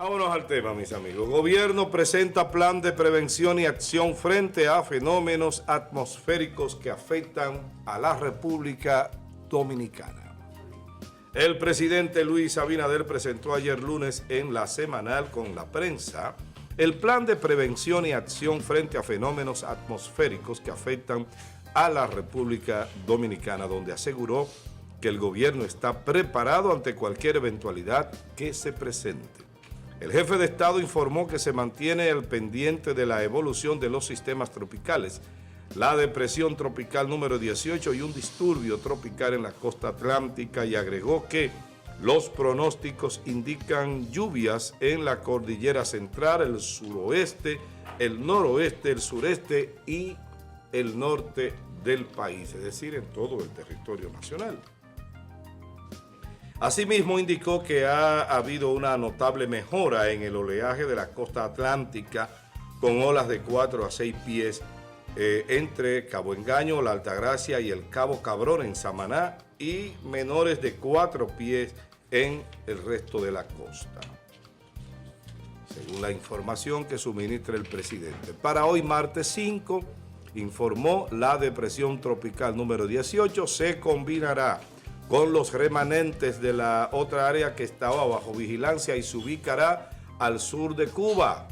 Vámonos al tema, mis amigos. Gobierno presenta plan de prevención y acción frente a fenómenos atmosféricos que afectan a la República Dominicana. El presidente Luis Abinader presentó ayer lunes en la semanal con la prensa el plan de prevención y acción frente a fenómenos atmosféricos que afectan a la República Dominicana, donde aseguró que el gobierno está preparado ante cualquier eventualidad que se presente. El jefe de Estado informó que se mantiene al pendiente de la evolución de los sistemas tropicales, la depresión tropical número 18 y un disturbio tropical en la costa atlántica, y agregó que los pronósticos indican lluvias en la cordillera central, el suroeste, el noroeste, el sureste y el norte del país, es decir, en todo el territorio nacional. Asimismo, indicó que ha habido una notable mejora en el oleaje de la costa atlántica, con olas de 4 a 6 pies entre Cabo Engaño, La Altagracia y el Cabo Cabrón en Samaná, y menores de 4 pies en el resto de la costa, según la información que suministra el presidente. Para hoy, martes 5, informó la depresión tropical número 18 se combinará con los remanentes de la otra área que estaba bajo vigilancia y se ubicará al sur de Cuba.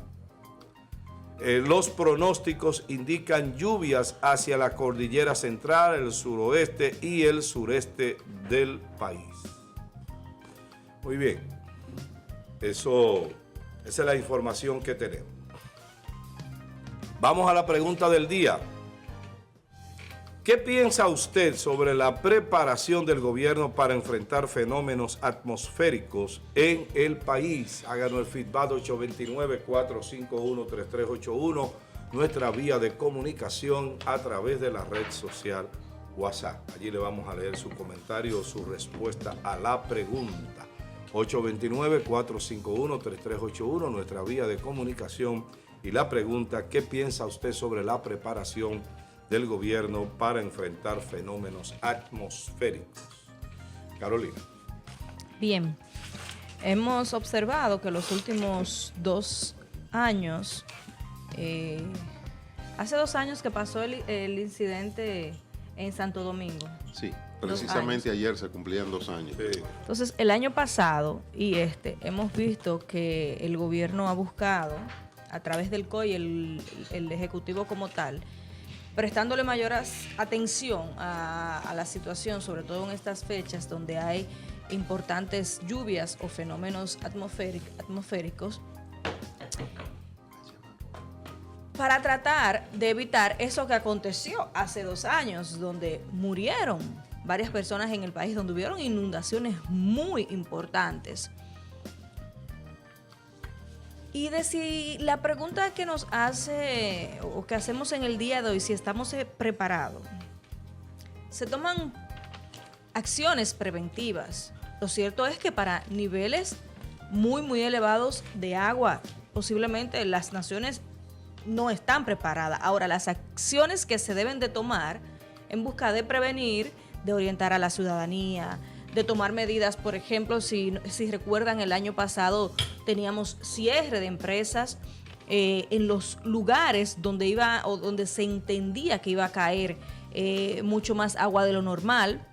Los pronósticos indican lluvias hacia la cordillera central, el suroeste y el sureste del país. Muy bien, esa es la información que tenemos. Vamos a la pregunta del día. ¿Qué piensa usted sobre la preparación del gobierno para enfrentar fenómenos atmosféricos en el país? Háganos el feedback 829-451-3381, nuestra vía de comunicación a través de la red social WhatsApp. Allí le vamos a leer su comentario o su respuesta a la pregunta. 829-451-3381, nuestra vía de comunicación, y la pregunta: ¿qué piensa usted sobre la preparación del gobierno para enfrentar fenómenos atmosféricos? Carolina. Bien, hemos observado que los últimos 2 años, hace 2 años que pasó el incidente en Santo Domingo. Sí, precisamente ayer se cumplían 2 años. Sí. Entonces, el año pasado y hemos visto que el gobierno ha buscado, a través del COI, el Ejecutivo como tal, prestándole mayor atención a la situación, sobre todo en estas fechas donde hay importantes lluvias o fenómenos atmosféricos, para tratar de evitar eso que aconteció hace 2 años, donde murieron varias personas en el país, donde hubieron inundaciones muy importantes. Y si la pregunta que nos hace o que hacemos en el día de hoy, si estamos preparados, se toman acciones preventivas. Lo cierto es que para niveles muy, muy elevados de agua, posiblemente las naciones no están preparadas. Ahora, las acciones que se deben de tomar en busca de prevenir, de orientar a la ciudadanía, de tomar medidas, por ejemplo, si recuerdan, el año pasado teníamos cierre de empresas en los lugares donde se entendía que iba a caer mucho más agua de lo normal.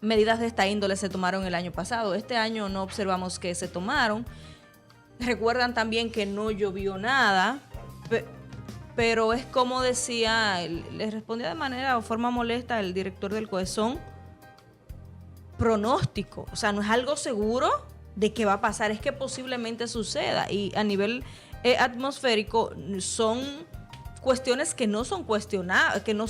Medidas de esta índole se tomaron el año pasado. Este año no observamos que se tomaron. Recuerdan también que no llovió nada, pero es como decía, le respondía de manera o forma molesta el director del COE, son pronóstico, o sea, no es algo seguro de que va a pasar, es que posiblemente suceda, y a nivel atmosférico son cuestiones que no son cuestionables, que no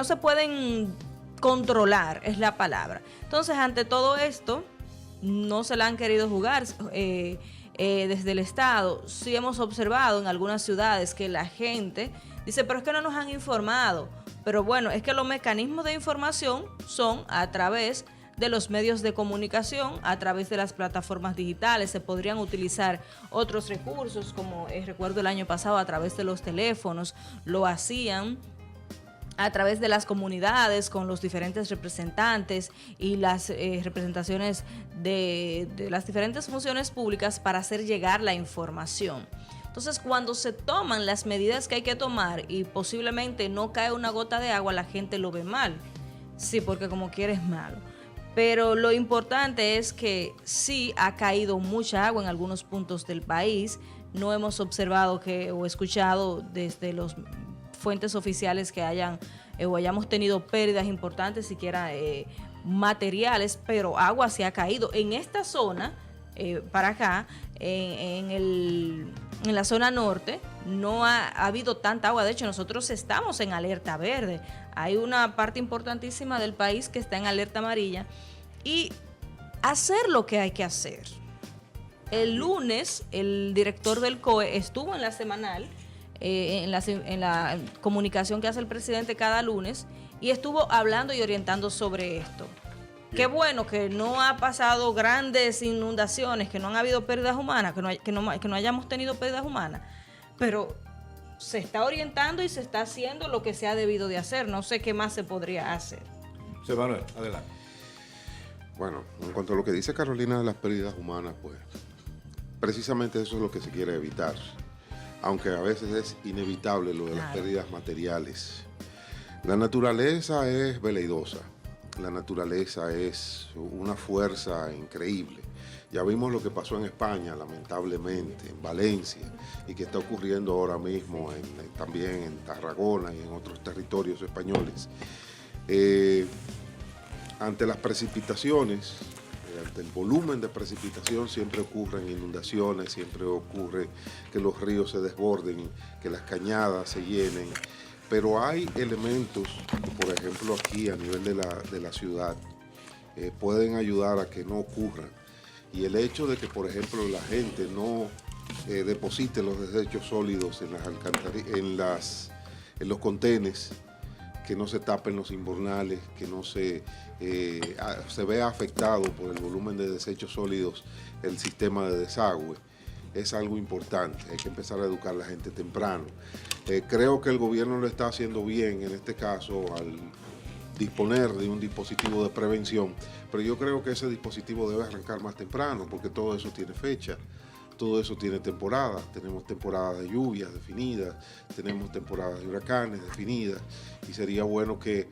se pueden controlar, es la palabra. Entonces, ante todo esto, no se la han querido jugar desde el Estado. Sí hemos observado en algunas ciudades que la gente dice, pero es que no nos han informado. Pero bueno, es que los mecanismos de información son a través de los medios de comunicación, a través de las plataformas digitales. Se podrían utilizar otros recursos, como recuerdo el año pasado a través de los teléfonos, lo hacían. a través de las comunidades, con los diferentes representantes y las representaciones de las diferentes funciones públicas para hacer llegar la información. Entonces, cuando se toman las medidas que hay que tomar y posiblemente no cae una gota de agua, la gente lo ve mal. Sí, porque como quiera es malo. Pero lo importante es que sí ha caído mucha agua en algunos puntos del país. No hemos observado o escuchado desde los fuentes oficiales que hayan o hayamos tenido pérdidas importantes, siquiera materiales, pero agua se ha caído. En esta zona, para acá, en la zona norte, no ha habido tanta agua. De hecho, nosotros estamos en alerta verde. Hay una parte importantísima del país que está en alerta amarilla. Y hacer lo que hay que hacer. El lunes, el director del COE estuvo en la semanal, en la comunicación que hace el presidente cada lunes, y estuvo hablando y orientando sobre esto. Qué bueno que no ha pasado grandes inundaciones, que no han habido pérdidas humanas, que no hayamos tenido pérdidas humanas, pero se está orientando y se está haciendo lo que se ha debido de hacer. No sé qué más se podría hacer. José Manuel, adelante. Bueno, en cuanto a lo que dice Carolina de las pérdidas humanas, pues precisamente eso es lo que se quiere evitar, aunque a veces es inevitable lo de las pérdidas materiales. La naturaleza es veleidosa, la naturaleza es una fuerza increíble. Ya vimos lo que pasó en España, lamentablemente, en Valencia, y que está ocurriendo ahora mismo también en Tarragona y en otros territorios españoles. Ante las precipitaciones, ante el volumen de precipitación, siempre ocurren inundaciones, siempre ocurre que los ríos se desborden, que las cañadas se llenen, pero hay elementos, por ejemplo aquí a nivel de la ciudad, pueden ayudar a que no ocurran. Y el hecho de que, por ejemplo, la gente no deposite los desechos sólidos en las alcantarillas, en los contenes, que no se tapen los invernales, que no se vea afectado por el volumen de desechos sólidos el sistema de desagüe, es algo importante. Hay que empezar a educar a la gente temprano. Creo que el gobierno lo está haciendo bien en este caso al disponer de un dispositivo de prevención, pero yo creo que ese dispositivo debe arrancar más temprano porque todo eso tiene fecha. Todo eso tiene temporadas, tenemos temporadas de lluvias definidas, tenemos temporadas de huracanes definidas y sería bueno que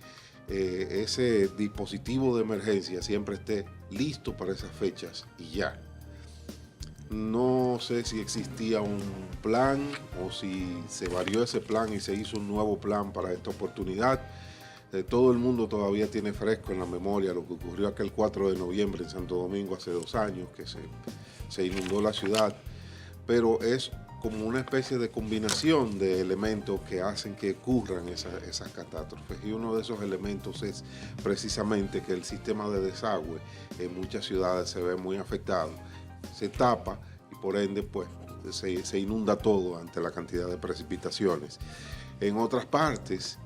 ese dispositivo de emergencia siempre esté listo para esas fechas y ya. No sé si existía un plan o si se varió ese plan y se hizo un nuevo plan para esta oportunidad. Todo el mundo todavía tiene fresco en la memoria lo que ocurrió aquel 4 de noviembre en Santo Domingo hace 2 años, que se inundó la ciudad, pero es como una especie de combinación de elementos que hacen que ocurran esas catástrofes. Y uno de esos elementos es precisamente que el sistema de desagüe en muchas ciudades se ve muy afectado, se tapa y por ende pues se inunda todo ante la cantidad de precipitaciones. En otras partes,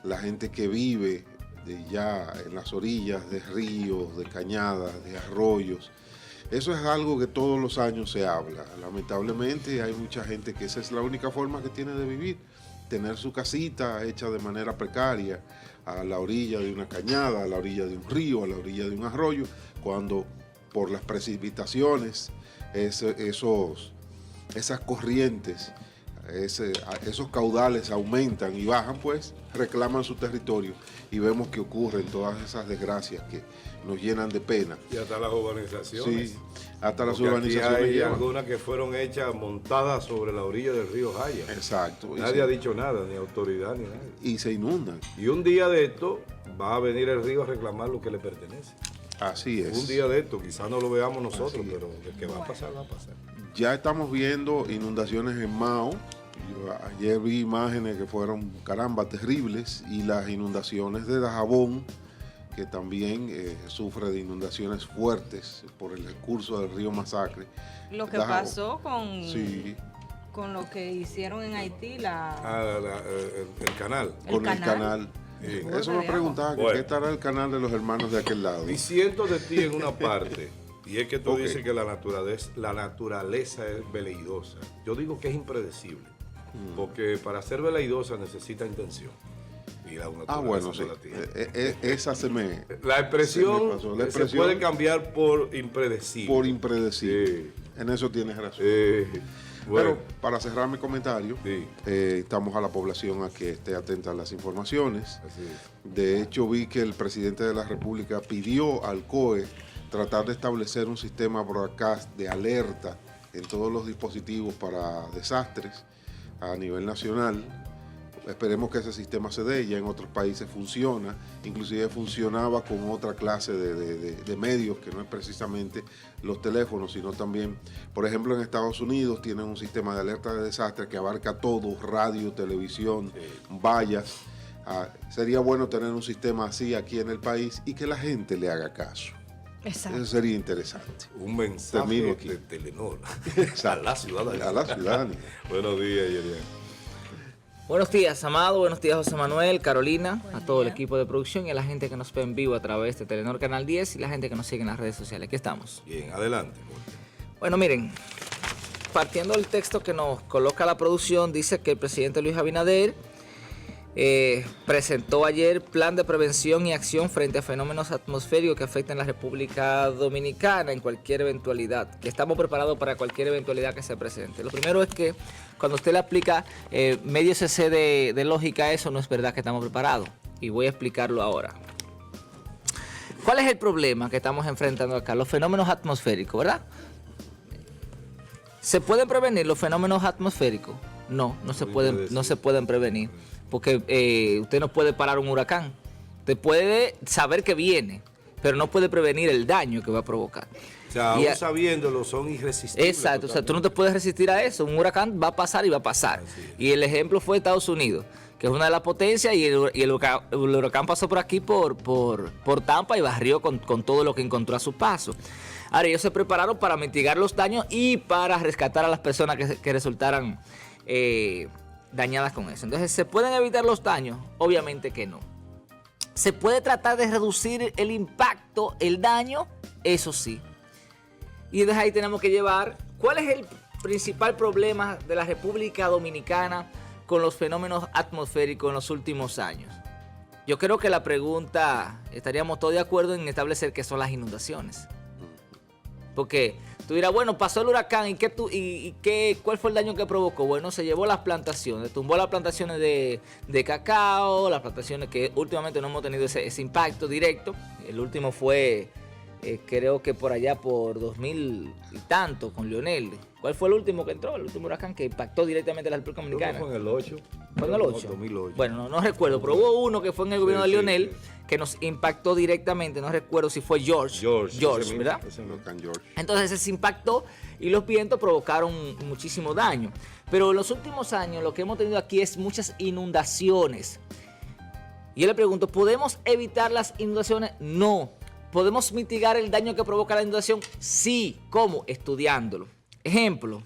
la gente que vive ya en las orillas de ríos, de cañadas, de arroyos, eso es algo que todos los años se habla. Lamentablemente hay mucha gente que esa es la única forma que tiene de vivir, tener su casita hecha de manera precaria a la orilla de una cañada, a la orilla de un río, a la orilla de un arroyo, cuando por las precipitaciones, esas corrientes, esos caudales aumentan y bajan, pues reclaman su territorio y vemos que ocurren todas esas desgracias que nos llenan de pena. Y hasta las urbanizaciones. Sí, hasta las porque urbanizaciones. Aquí hay llevan. algunas que fueron hechas, montadas sobre la orilla del río Jaya. Exacto. Nadie ha dicho nada, ni autoridad, ni nadie. Y se inundan. Y un día de esto va a venir el río a reclamar lo que le pertenece. Así es. Un día de esto, quizás no lo veamos nosotros, pero de que va a pasar, va a pasar. Ya estamos viendo inundaciones en Mao. Ayer vi imágenes que fueron, caramba, terribles, y las inundaciones de Dajabón, que también sufre de inundaciones fuertes por el curso del río Masacre. Lo que Dajabón. pasó con, Sí, con lo que hicieron en Haití, El canal. con el canal. Sí. Eso me preguntaba, que Bueno. ¿qué estará el canal de los hermanos de aquel lado? Diciendo de ti en una parte, y es que tú Ok. dices que la naturaleza es veleidosa. Yo digo que es impredecible, porque para ser veleidosa necesita intención. la naturaleza Ah, bueno, sí. no la tiene. Esa se me... La expresión, se me pasó. La se expresión puede cambiar por impredecible. por impredecible. Sí. En eso tienes razón. Bueno, Pero para cerrar mi comentario, sí. estamos a la población a que esté atenta a las informaciones. Así es. De hecho, vi que el presidente de la República pidió al COE tratar de establecer un sistema broadcast de alerta en todos los dispositivos para desastres a nivel nacional. Esperemos que ese sistema se dé, ya en otros países funciona, inclusive funcionaba con otra clase de medios que no es precisamente los teléfonos, sino también, por ejemplo, en Estados Unidos tienen un sistema de alerta de desastre que abarca todo, radio, televisión, vallas. Sería bueno tener un sistema así aquí en el país y que la gente le haga caso. Exacto. Eso sería interesante. Un mensaje Termino aquí. de Telenor Exacto. a la ciudadanía. A la ciudadanía. Buenos días, Yerian. Buenos días, Amado. Buenos días, José Manuel, Carolina, Buen a todo el día. equipo de producción y a la gente que nos ve en vivo a través de Telenor Canal 10 y la gente que nos sigue en las redes sociales. Aquí estamos. Bien, adelante. Bueno, miren, partiendo del texto que nos coloca la producción, dice que el presidente Luis Abinader presentó ayer plan de prevención y acción frente a fenómenos atmosféricos que afectan a la República Dominicana en cualquier eventualidad, que estamos preparados para cualquier eventualidad que se presente. Lo primero es que cuando usted le aplica medio cc de lógica a eso, no es verdad que estamos preparados. Y voy a explicarlo ahora. ¿Cuál es el problema que estamos enfrentando acá? Los fenómenos atmosféricos, ¿verdad? ¿Se pueden prevenir los fenómenos atmosféricos? No se pueden prevenir. Porque usted no puede parar un huracán. Usted puede saber que viene, pero no puede prevenir el daño que va a provocar. O sea, aún sabiéndolo, son irresistibles. Exacto, o sea, tú no te puedes resistir a eso. Un huracán va a pasar y va a pasar. Y el ejemplo fue Estados Unidos, que es una de las potencias, y el huracán pasó por aquí, por Tampa, y barrió con todo lo que encontró a su paso. Ahora, ellos se prepararon para mitigar los daños y para rescatar a las personas que resultaran dañadas con eso. Entonces, ¿se pueden evitar los daños? Obviamente que no. ¿Se puede tratar de reducir el impacto, el daño? Eso sí. Y desde ahí tenemos que llevar, ¿cuál es el principal problema de la República Dominicana con los fenómenos atmosféricos en los últimos años? Yo creo que la pregunta, estaríamos todos de acuerdo en establecer que son las inundaciones. Porque tú dirás, bueno, pasó el huracán, ¿cuál fue el daño que provocó? Bueno, se llevó las plantaciones, tumbó las plantaciones de cacao, las plantaciones que últimamente no hemos tenido ese impacto directo. El último fue, creo que por allá por 2000 y tanto, con Leonel. ¿Cuál fue el último que entró? El último huracán que impactó directamente a la República Dominicana. Creo que fue en el 8. ¿Fue en el 8? 2008. Bueno, no recuerdo, pero hubo uno que fue en el gobierno de Leonel, que nos impactó directamente. No recuerdo si fue George, ¿verdad? George. Entonces ese impactó y los vientos provocaron muchísimo daño. Pero en los últimos años lo que hemos tenido aquí es muchas inundaciones. Y yo le pregunto, ¿podemos evitar las inundaciones? No. ¿Podemos mitigar el daño que provoca la inundación? Sí. ¿Cómo? Estudiándolo. Ejemplo,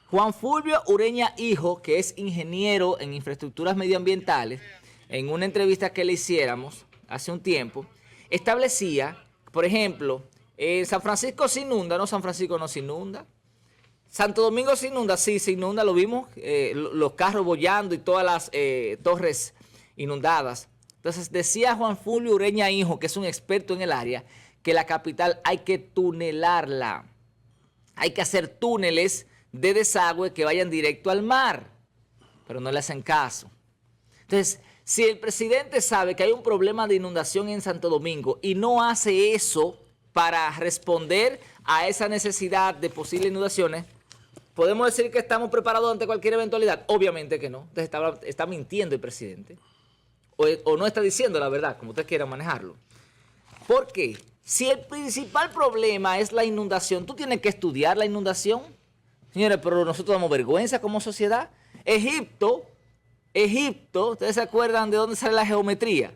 Juan Fulvio Ureña Hijo, que es ingeniero en infraestructuras medioambientales, en una entrevista que le hiciéramos hace un tiempo, establecía, por ejemplo, San Francisco se inunda, no, San Francisco no se inunda. Santo Domingo se inunda, sí, se inunda, lo vimos, los carros bollando y todas las torres inundadas. Entonces decía Juan Fulvio Ureña Hijo, que es un experto en el área, que la capital hay que tunelarla. Hay que hacer túneles de desagüe que vayan directo al mar, pero no le hacen caso. Entonces, si el presidente sabe que hay un problema de inundación en Santo Domingo y no hace eso para responder a esa necesidad de posibles inundaciones, ¿podemos decir que estamos preparados ante cualquier eventualidad? Obviamente que no. Entonces está mintiendo el presidente. O no está diciendo la verdad, como usted quiera manejarlo. ¿Por qué? Si el principal problema es la inundación, tú tienes que estudiar la inundación. Señores, pero nosotros damos vergüenza como sociedad. Egipto, ¿ustedes se acuerdan de dónde sale la geometría?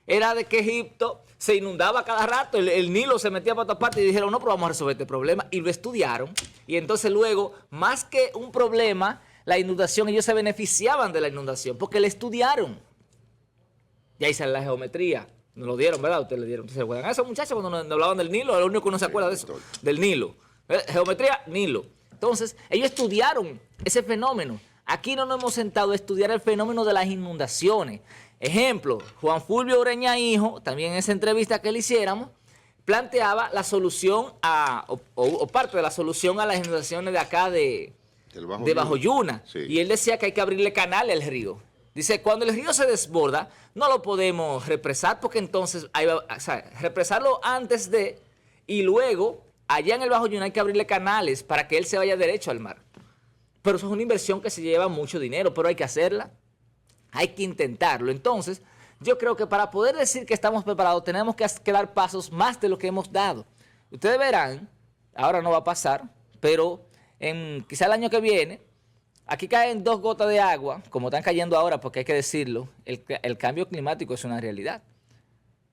Era de que Egipto se inundaba cada rato, el Nilo se metía para otra parte y dijeron, no, pero vamos a resolver este problema. Y lo estudiaron. Y entonces luego, más que un problema, la inundación, ellos se beneficiaban de la inundación porque la estudiaron. Y ahí sale la geometría. Nos lo dieron, ¿verdad? Ustedes le dieron. ¿Ustedes se acuerdan? A esos muchachos cuando nos hablaban del Nilo, lo único que uno se acuerda de eso, del Nilo. Geometría, Nilo. Entonces, ellos estudiaron ese fenómeno. Aquí no nos hemos sentado a estudiar el fenómeno de las inundaciones. Ejemplo, Juan Fulvio Ureña Hijo, también en esa entrevista que le hiciéramos, planteaba la solución o parte de la solución a las inundaciones de acá de Bajo Yuna. Sí. Y él decía que hay que abrirle canal al río. Dice, cuando el río se desborda, no lo podemos represar porque entonces represarlo antes de y luego allá en el Bajo Yuna hay que abrirle canales para que él se vaya derecho al mar. Pero eso es una inversión que se lleva mucho dinero, pero hay que hacerla, hay que intentarlo. Entonces, yo creo que para poder decir que estamos preparados tenemos que dar pasos más de lo que hemos dado. Ustedes verán, ahora no va a pasar, pero quizá el año que viene, aquí caen 2 gotas de agua, como están cayendo ahora, porque hay que decirlo, el cambio climático es una realidad.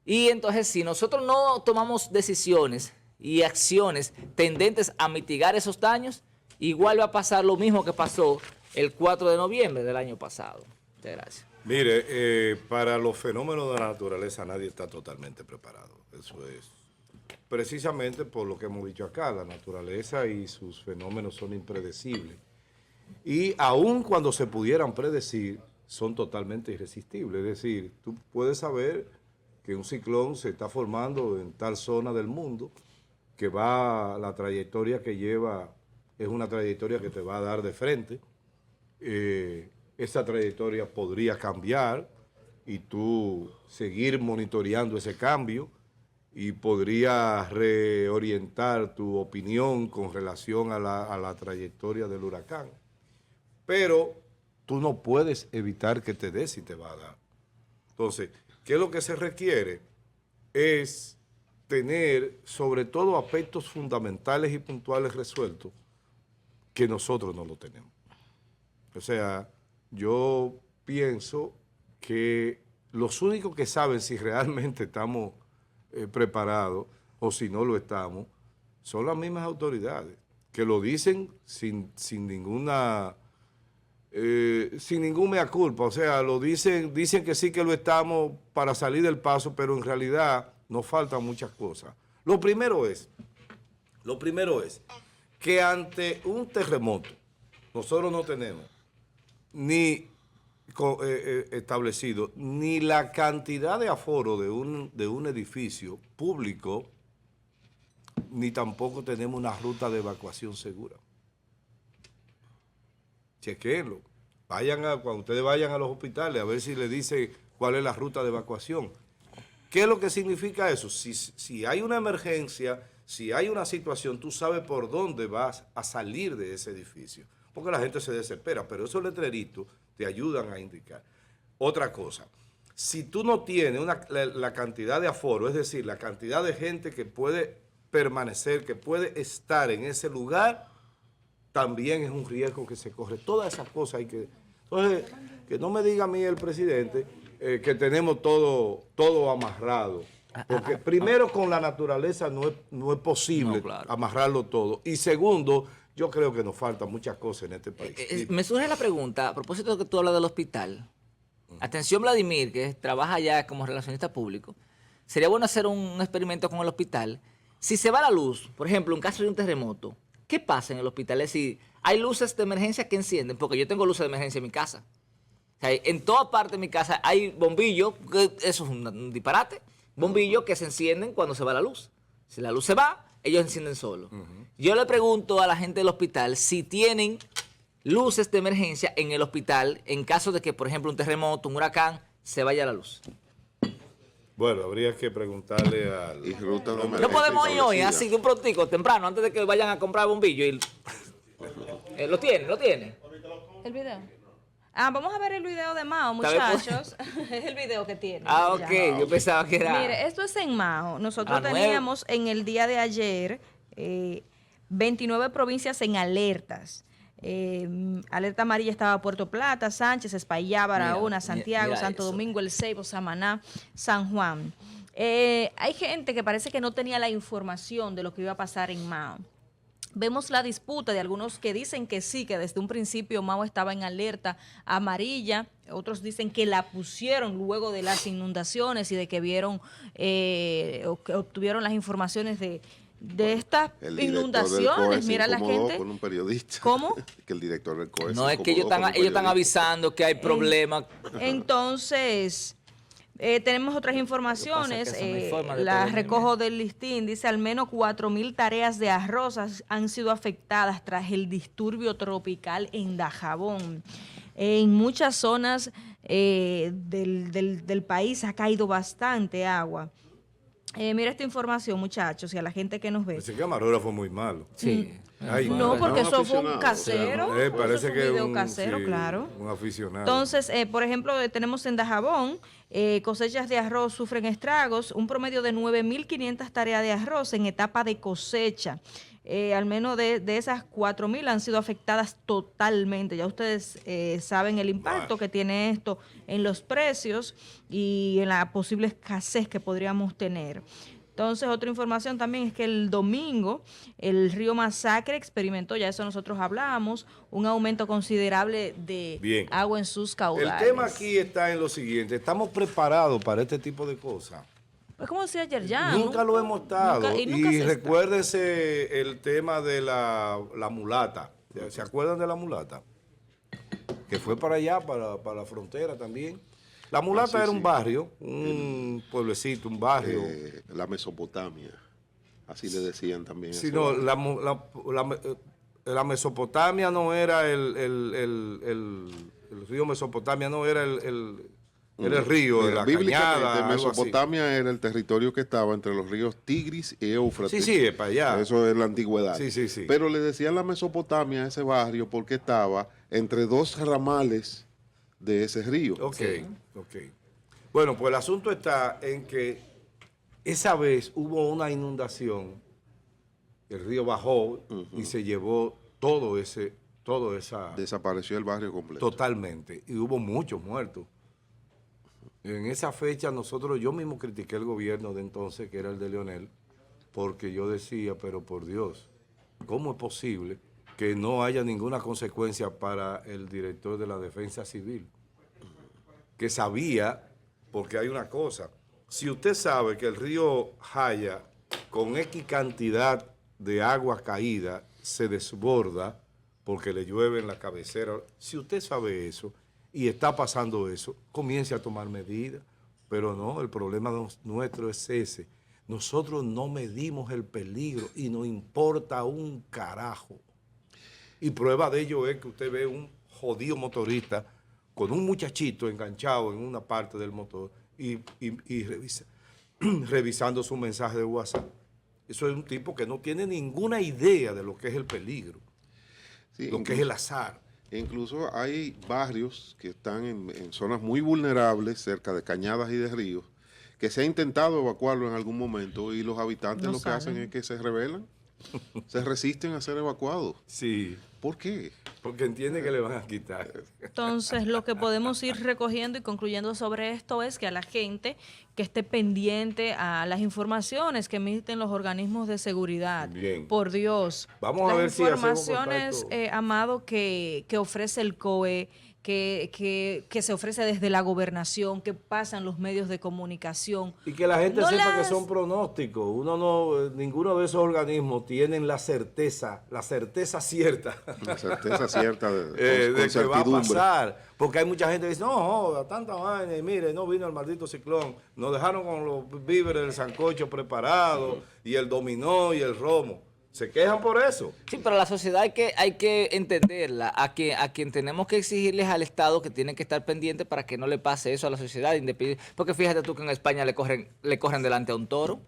Y entonces, si nosotros no tomamos decisiones y acciones tendentes a mitigar esos daños, igual va a pasar lo mismo que pasó el 4 de noviembre del año pasado. Muchas gracias. Mire, para los fenómenos de la naturaleza nadie está totalmente preparado. Eso es precisamente por lo que hemos dicho acá. La naturaleza y sus fenómenos son impredecibles. Y aun cuando se pudieran predecir, son totalmente irresistibles. Es decir, tú puedes saber que un ciclón se está formando en tal zona del mundo, que la trayectoria que lleva es una trayectoria que te va a dar de frente. Esa trayectoria podría cambiar y tú seguir monitoreando ese cambio y podría reorientar tu opinión con relación a la trayectoria del huracán. Pero tú no puedes evitar que te dé si te va a dar. Entonces, ¿qué es lo que se requiere? Es tener sobre todo aspectos fundamentales y puntuales resueltos que nosotros no lo tenemos. O sea, yo pienso que los únicos que saben si realmente estamos preparados o si no lo estamos son las mismas autoridades, que lo dicen sin ningún mea culpa. O sea, lo dicen que sí que lo estamos para salir del paso, pero en realidad nos faltan muchas cosas. Lo primero es que ante un terremoto nosotros no tenemos ni establecido ni la cantidad de aforo de un edificio público, ni tampoco tenemos una ruta de evacuación segura. Chequenlo. Cuando ustedes vayan a los hospitales, a ver si les dice cuál es la ruta de evacuación. ¿Qué es lo que significa eso? Si hay una emergencia, si hay una situación, tú sabes por dónde vas a salir de ese edificio. Porque la gente se desespera, pero esos letreritos te ayudan a indicar. Otra cosa, si tú no tienes la cantidad de aforo, es decir, la cantidad de gente que puede permanecer, que puede estar en ese lugar, también es un riesgo que se corre. Todas esas cosas hay que... Entonces, que no me diga a mí el presidente que tenemos todo amarrado. Porque primero con la naturaleza no es posible amarrarlo todo. Y segundo, yo creo que nos faltan muchas cosas en este país. Me surge la pregunta, a propósito de que tú hablas del hospital. Atención, Vladimir, que trabaja ya como relacionista público. Sería bueno hacer un experimento con el hospital. Si se va la luz, por ejemplo, en caso de un terremoto, ¿qué pasa en el hospital? Es decir, hay luces de emergencia que encienden, porque yo tengo luces de emergencia en mi casa. O sea, en toda parte de mi casa hay bombillos, que eso es un disparate, bombillos que se encienden cuando se va la luz. Si la luz se va, ellos encienden solos. Yo le pregunto a la gente del hospital si tienen luces de emergencia en el hospital en caso de que, por ejemplo, un terremoto, un huracán, se vaya la luz. Bueno, habría que preguntarle al... No podemos ir hoy, así de un prontico, temprano, antes de que vayan a comprar bombillo. ¿Lo tiene? ¿El video? Vamos a ver el video de Mao, muchachos. Es el video que tiene. Ok, ya. Yo pensaba que era... Mire, esto es en Mao. Nosotros teníamos en el día de ayer 29 provincias en alertas. Alerta amarilla estaba Puerto Plata, Sánchez, Espaillá, Barahona, Santiago, Santo Domingo, El Ceibo, Samaná, San Juan. Hay gente que parece que no tenía la información de lo que iba a pasar en Mao. Vemos la disputa de algunos que dicen que sí, que desde un principio Mao estaba en alerta amarilla. Otros dicen que la pusieron luego de las inundaciones y de que vieron o que obtuvieron las informaciones de estas inundaciones. Mira la gente. Con un periodista. ¿Cómo? Que el director del COE no, es que ellos están avisando que hay problemas. Entonces, Tenemos otras Lo informaciones, que pasa es que eso no hay forma de las prevenir, recojo del listín, dice al menos 4.000 tareas de arroz han sido afectadas tras el disturbio tropical en Dajabón. En muchas zonas del país ha caído bastante agua. Mira esta información, muchachos, y a la gente que nos ve. Ese camarógrafo fue muy malo. Sí. Ay, No, porque un eso fue un aficionado, casero. Eh, eso parece fue que un video un, casero, sí, claro. un aficionado. Entonces, por ejemplo, tenemos en Dajabón, cosechas de arroz sufren estragos, un promedio de 9.500 tareas de arroz en etapa de cosecha. Al menos de esas 4.000 han sido afectadas totalmente. Ya ustedes saben el impacto que tiene esto en los precios y en la posible escasez que podríamos tener. Entonces, otra información también es que el domingo el río Masacre experimentó, ya eso nosotros hablamos, un aumento considerable de agua en sus caudales. El tema aquí está en lo siguiente, ¿estamos preparados para este tipo de cosas? Pues como decía ayer ya. Nunca lo hemos estado. Nunca Y se recuérdese el tema de la mulata. ¿Se acuerdan de la mulata? Que fue para allá, para la frontera también. La mulata sí, era sí. un barrio, un pueblecito, un barrio. La Mesopotamia, así le decían también. Sí, ese no, barrio. la Mesopotamia no era el río Mesopotamia, no era era el río, Mira, la bíblicamente, cañada, algo así. Mesopotamia era el territorio que estaba entre los ríos Tigris y Éufrates. Sí, es para allá. Eso es la antigüedad. Sí. Pero le decían la Mesopotamia a ese barrio porque estaba entre dos ramales de ese río. Ok. Bueno, pues el asunto está en que esa vez hubo una inundación, el río bajó y se llevó todo esa... Desapareció el barrio completo. Totalmente. Y hubo muchos muertos. En esa fecha yo mismo critiqué el gobierno de entonces, que era el de Leonel, porque yo decía, pero por Dios, ¿cómo es posible que no haya ninguna consecuencia para el director de la Defensa Civil? Que sabía, porque hay una cosa, si usted sabe que el río Jaya, con X cantidad de agua caída, se desborda porque le llueve en la cabecera, si usted sabe eso y está pasando eso, comience a tomar medidas. Pero no, el problema nuestro es ese. Nosotros no medimos el peligro y nos importa un carajo. Y prueba de ello es que usted ve un jodido motorista con un muchachito enganchado en una parte del motor y revisando su mensaje de WhatsApp. Eso es un tipo que no tiene ninguna idea de lo que es el peligro, Sí, lo que es el azar. Incluso hay barrios que están en zonas muy vulnerables, cerca de cañadas y de ríos, que se ha intentado evacuarlo en algún momento y los habitantes No lo que hacen saben. es que se rebelan, se resisten a ser evacuados. Sí, ¿Por qué? porque entiende que le van a quitar. Entonces, lo que podemos ir recogiendo y concluyendo sobre esto es que a la gente que esté pendiente a las informaciones que emiten los organismos de seguridad. Bien. Por Dios. Vamos a ver si hacemos informaciones, contacto. Amado, que ofrece el COE, que se ofrece desde la gobernación, que pasan los medios de comunicación. Y que la gente No sepa las- que son pronósticos. Ninguno de esos organismos tienen la certeza cierta La certeza cierta de de que va a certidumbre. pasar. Porque hay mucha gente que dice, no, joda, tanta vaina, y mire, no vino el maldito ciclón. Nos dejaron con los víveres del sancocho preparados, y el dominó y el romo. ¿Se quejan por eso? Sí, pero la sociedad hay que entenderla. A quien tenemos que exigirles al Estado que tienen que estar pendientes para que no le pase eso a la sociedad independiente. Porque fíjate tú que en España le corren delante a un toro.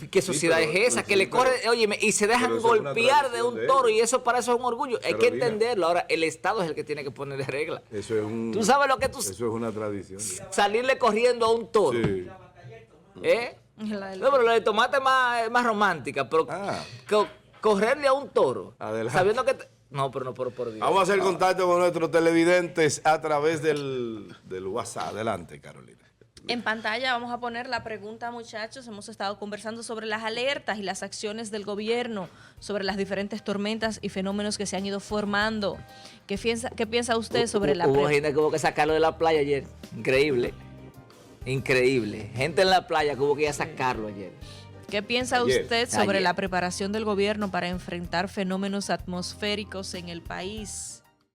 ¿Qué sociedad pero- es esa? Que le corren, óyeme, y se dejan pero eso es una golpear de tradición un de toro ellos. y eso para eso es un orgullo. Hay que Carolina. entenderlo. Ahora, el Estado es el que tiene que ponerle regla. Eso es un... Tú sabes lo que tú... Eso es una tradición. Salirle corriendo a un toro. Sí. ¿Eh? La del- No, pero la de tomate es más romántica, pero Ah. correrle a un toro, Adelante. sabiendo que... No, pero no, por Dios. Vamos a hacer contacto con nuestros televidentes a través del WhatsApp. Adelante, Carolina. En pantalla vamos a poner la pregunta, muchachos. Hemos estado conversando sobre las alertas y las acciones del gobierno, sobre las diferentes tormentas y fenómenos que se han ido formando. ¿Qué piensa usted sobre la Hubo gente que hubo que sacarlo de la playa ayer. Increíble. Increíble. Gente en la playa que hubo que ir a sacarlo ayer. ¿Qué piensa Ayer. usted sobre Ayer. la preparación del gobierno para enfrentar fenómenos atmosféricos en el país?